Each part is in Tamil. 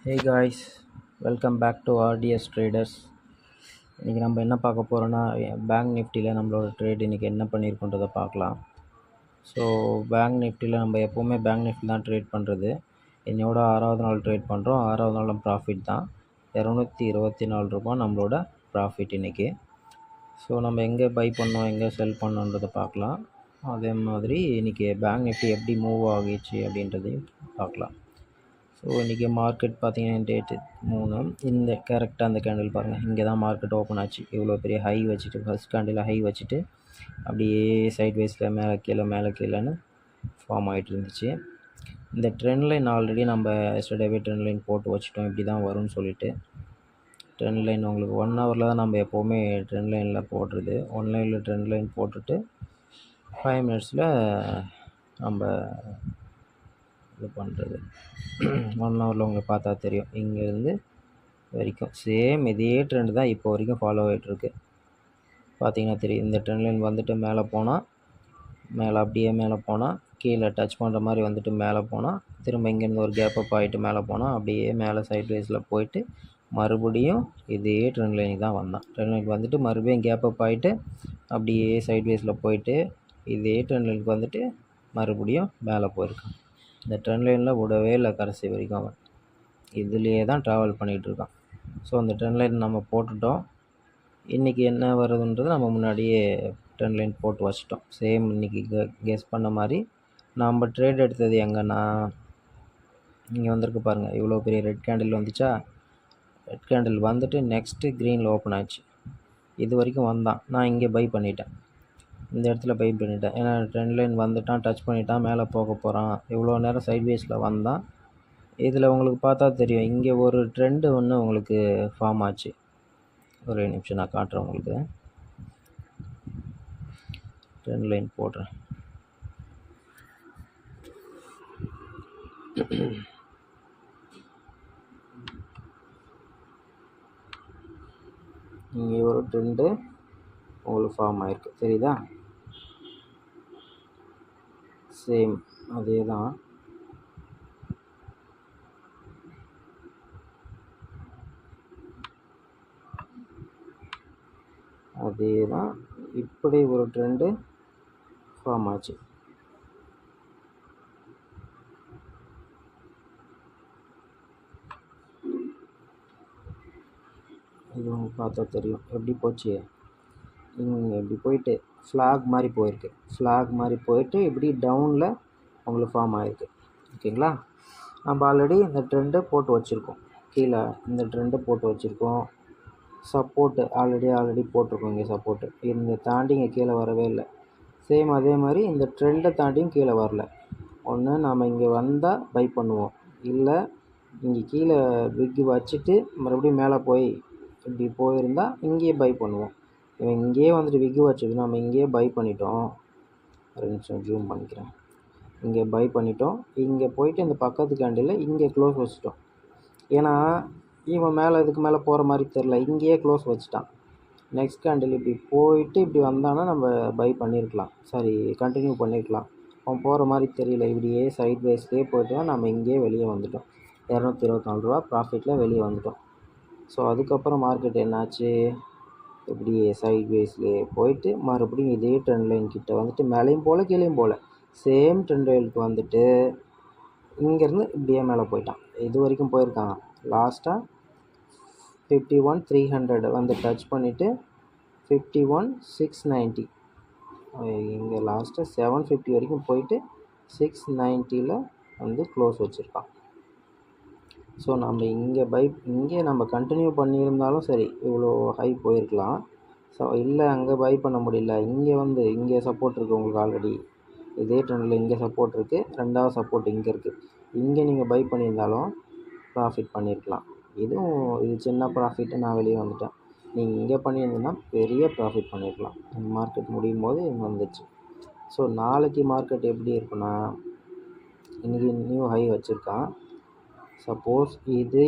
Hey guys, welcome back to RDS Traders. இன்றைக்கி நம்ம என்ன பார்க்க போகிறோன்னா பேங்க் நிஃப்டியில் நம்மளோட ட்ரேட் இன்றைக்கி என்ன பண்ணியிருக்கோன்றதை பார்க்கலாம். ஸோ பேங்க் நிஃப்டியில் நம்ம எப்போவுமே பேங்க் நிஃப்டி தான் ட்ரேட் பண்ணுறது. என்னோட 6வது நாள் ட்ரேட் பண்ணுறோம். 6வது நாளும் ப்ராஃபிட் தான். 224 ரூபா நம்மளோட ப்ராஃபிட் இன்றைக்கி. ஸோ நம்ம எங்கே பை பண்ணோம், எங்கே செல் பண்ணோன்றதை பார்க்கலாம். அதே மாதிரி இன்றைக்கி பேங்க் நிஃப்டி எப்படி மூவ் ஆகிடுச்சு அப்படின்றதையும் பார்க்கலாம். ஸோ இன்றைக்கி மார்க்கெட் பார்த்தீங்கன்னா டேட்டு 3 இந்த கரெக்டாக அந்த கேண்டில் பாருங்கள், இங்கே தான் மார்க்கெட் ஓப்பன் ஆச்சு. இவ்வளோ பெரிய ஹை வச்சுட்டு ஃபஸ்ட் கேண்டில் ஹை வச்சுட்டு அப்படியே சைட்வேஸில் மேலே கீழேன்னு ஃபார்ம் ஆகிட்டு இருந்துச்சு. இந்த ட்ரெண்ட் லைன் ஆல்ரெடி நம்ம எஸ்டர்டேவே ட்ரெண்ட் லைன் போட்டு வச்சுட்டோம், இப்படி தான் வரும்னு சொல்லிட்டு. ட்ரெண்ட் லைன் உங்களுக்கு 1 ஹவரில் தான் நம்ம எப்போவுமே ட்ரெண்ட் லைனில் போடுறது. 1 லைனில் ட்ரெண்ட் லைன் போட்டுட்டு 5 மினிட்ஸில் நம்ம இது பண்ணுறது. 1 ஹவரில் உங்களுக்கு பார்த்தா தெரியும், இங்கேருந்து வரைக்கும் சேம் இதே ட்ரெண்ட் தான் இப்போ வரைக்கும் ஃபாலோ ஆகிட்டுருக்கு. பார்த்தீங்கன்னா தெரியும், இந்த ட்ரெண்ட் லைன் வந்துட்டு மேலே போனால் அப்படியே மேலே போனால் கீழே டச் பண்ணுற மாதிரி வந்துட்டு மேலே போனால் திரும்ப இங்கேருந்து ஒரு கேப் அப் ஆகிட்டு மேலே போனால் அப்படியே மேலே சைட்வேஸில் போயிட்டு மறுபடியும் இதே ட்ரெண்ட் லைனுக்கு தான் வந்தான். ட்ரெண்ட் லைனுக்கு வந்துட்டு மறுபடியும் கேப் அப் ஆகிட்டு அப்படியே சைட்வேஸில் போயிட்டு இதே ட்ரெண்ட் லைனுக்கு வந்துட்டு மறுபடியும் மேலே போயிருக்கான். இந்த ட்ரெண்ட் லைனில் விடவே இல்லை கடைசி வரைக்கும். அவன் இதுலேயே தான் ட்ராவல் பண்ணிகிட்ருக்கான். ஸோ அந்த ட்ரெண்ட் லைன் நம்ம போட்டுட்டோம். இன்றைக்கி என்ன வருதுன்றது நம்ம முன்னாடியே ட்ரெண்ட் லைன் போட்டு வச்சிட்டோம். சேம் இன்றைக்கி கெஸ் பண்ண மாதிரி நம்ம ட்ரேட் எடுத்தது எங்கன்னா இங்கே வந்திருக்கு பாருங்கள், இவ்வளோ பெரிய ரெட் கேண்டில் வந்துச்சா. ரெட் கேண்டில் வந்துட்டு நெக்ஸ்ட்டு க்ரீனில் ஓப்பன் ஆச்சு. இது வரைக்கும் வந்தான், நான் இங்கே பை பண்ணிட்டேன். இந்த இடத்துல பை பண்ணிட்டேன், ஏன்னா ட்ரெண்ட் லைன் வந்துட்டான், டச் பண்ணிட்டான், மேலே போக போகிறான். இவ்வளோ நேரம் சைட்வேஸில் வந்தான். இதில் உங்களுக்கு பார்த்தா தெரியும், இங்கே ஒரு ட்ரெண்டு ஒன்று உங்களுக்கு ஃபார்ம் ஆச்சு. ஒரே நிமிஷம் நான் காட்டுறேன் உங்களுக்கு. ட்ரெண்ட் லைன் போடுறேன். இங்கே ஒரு ட்ரெண்டு உங்களுக்கு ஃபார்ம் ஆகிருக்கு, தெரியுதா? சேம் அதே தான். அதே தான், இப்படி ஒரு ட்ரெண்டு ஃபார்ம் ஆச்சு. இது உங்களுக்கு பார்த்தா தெரியும் எப்படி போச்சு. இங்கே இப்படி போயிட்டு ஃப்ளாக் மாதிரி போயிருக்கு. ஃப்ளாக் மாதிரி போயிட்டு இப்படி டவுனில் உங்களுக்கு ஃபார்ம் ஆகிருக்கு. ஓகேங்களா? நம்ம ஆல்ரெடி இந்த ட்ரெண்டை போட்டு வச்சுருக்கோம். கீழே இந்த ட்ரெண்டை போட்டு வச்சுருக்கோம். சப்போர்ட்டு ஆல்ரெடி போட்டிருக்கோம். இங்கே சப்போர்ட்டு இந்த தாண்டி இங்கே கீழே வரவே இல்லை. சேம் அதே மாதிரி இந்த ட்ரெண்டை தாண்டியும் கீழே வரல. ஒன்று நாம் இங்கே வந்தால் பை பண்ணுவோம், இல்லை இங்கே கீழே பிக்கு வச்சுட்டு மறுபடியும் மேலே போய் இப்படி போயிருந்தால் இங்கேயே பை பண்ணுவோம். இவன் இங்கேயே வந்துட்டு விக்கு வச்சுட்டு நம்ம இங்கேயே பை பண்ணிட்டோம். ஒரு நிமிஷம் ஜூம் பண்ணிக்கிறேன். இங்கே பை பண்ணிட்டோம். இங்கே போயிட்டு இந்த பக்கத்து கேண்டில் இங்கே க்ளோஸ் வச்சுட்டோம். ஏன்னா இவன் இதுக்கு மேலே போகிற மாதிரி தெரில, இங்கேயே க்ளோஸ் வச்சுட்டான். நெக்ஸ்ட் கேண்டில் இப்படி போயிட்டு இப்படி வந்தானா நம்ம பை பண்ணியிருக்கலாம், சாரி கண்டினியூ பண்ணியிருக்கலாம். அவன் போகிற மாதிரி தெரியல, இப்படியே சைட் வேஸ்லேயே போயிட்டு தான் நம்ம இங்கேயே வெளியே வந்துட்டோம். 224 ரூபா ப்ராஃபிட்டில் வெளியே வந்துட்டோம். ஸோ அதுக்கப்புறம் மார்க்கெட் என்னாச்சு, இப்படியே சைட் வேஸ்லேயே போயிட்டு மறுபடியும் இதே ட்ரெண்ட் லைன் கிட்ட வந்துட்டு மேலேயும் போல் கீழேயும் போல் சேம் ட்ரெண்ட் லைனுக்கு வந்துட்டு இங்கேருந்து இப்படியே மேலே போயிட்டான். இது வரைக்கும் போயிருக்காங்க. லாஸ்ட்டாக 51,300 வந்து டச் பண்ணிவிட்டு 51,690 இங்கே லாஸ்ட்டாக 750 வரைக்கும் போயிட்டு 690 வந்து க்ளோஸ் வச்சுருக்கான். ஸோ நம்ம இங்கே நம்ம கண்டினியூ பண்ணியிருந்தாலும் சரி இவ்வளோ ஹை போயிருக்கலாம். ஸோ இல்லை அங்கே பை பண்ண முடியல, இங்கே சப்போர்ட் இருக்குது உங்களுக்கு ஆல்ரெடி. இதே ட்ரெண்டில் இங்கே சப்போர்ட் இருக்குது, ரெண்டாவது சப்போர்ட் இங்கே இருக்குது. இங்கே நீங்கள் பை பண்ணியிருந்தாலும் ப்ராஃபிட் பண்ணியிருக்கலாம். இது சின்ன ப்ராஃபிட்டு, நான் வெளியே வந்துட்டேன். நீங்கள் இங்கே பண்ணியிருந்தீங்கன்னா பெரிய ப்ராஃபிட் பண்ணியிருக்கலாம். மார்க்கெட் முடியும் போது இங்கே வந்துச்சு. ஸோ நாளைக்கு மார்க்கெட் எப்படி இருக்குன்னா, இன்றைக்கி நியூ ஹை வச்சுருக்கான். சப்போஸ் இது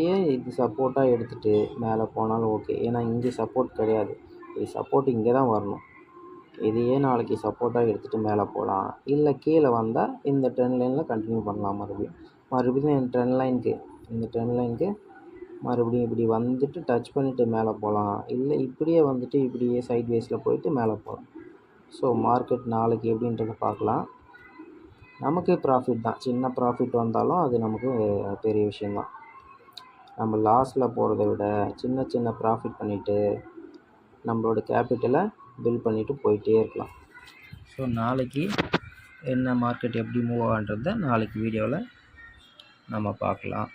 சப்போர்ட்டாக எடுத்துகிட்டு மேலே போனாலும் ஓகே, ஏன்னா இங்கே சப்போர்ட் கிடையாது. இது சப்போர்ட் இங்கே தான் வரணும். இதையே நாளைக்கு சப்போர்ட்டாக எடுத்துகிட்டு மேலே போகலாம், இல்லை கீழே வந்தால் இந்த ட்ரெண்ட் லைனில் கண்டினியூ பண்ணலாம். மறுபடியும் ட்ரெண்ட் லைனுக்கு இந்த ட்ரெண்ட் லைனுக்கு மறுபடியும் இப்படி வந்துட்டு டச் பண்ணிவிட்டு மேலே போகலாம், இல்லை இப்படியே வந்துட்டு இப்படியே சைட்வேஸில் போயிட்டு மேலே போகலாம். ஸோ மார்க்கெட் நாளைக்கு எப்படின்றத பார்க்கலாம். நமக்கு ப்ராஃபிட் தான், சின்ன ப்ராஃபிட் வந்தாலும் அது நமக்கு பெரிய விஷயந்தான். நம்ம லாஸில் போகிறத விட சின்ன சின்ன ப்ராஃபிட் பண்ணிவிட்டு நம்மளோட கேபிட்டலை பில்ட் பண்ணிவிட்டு போயிட்டே இருக்கலாம். ஸோ நாளைக்கு என்ன மார்க்கெட் எப்படி மூவ் ஆகுன்றதை நாளைக்கு வீடியோவில் நம்ம பார்க்கலாம்.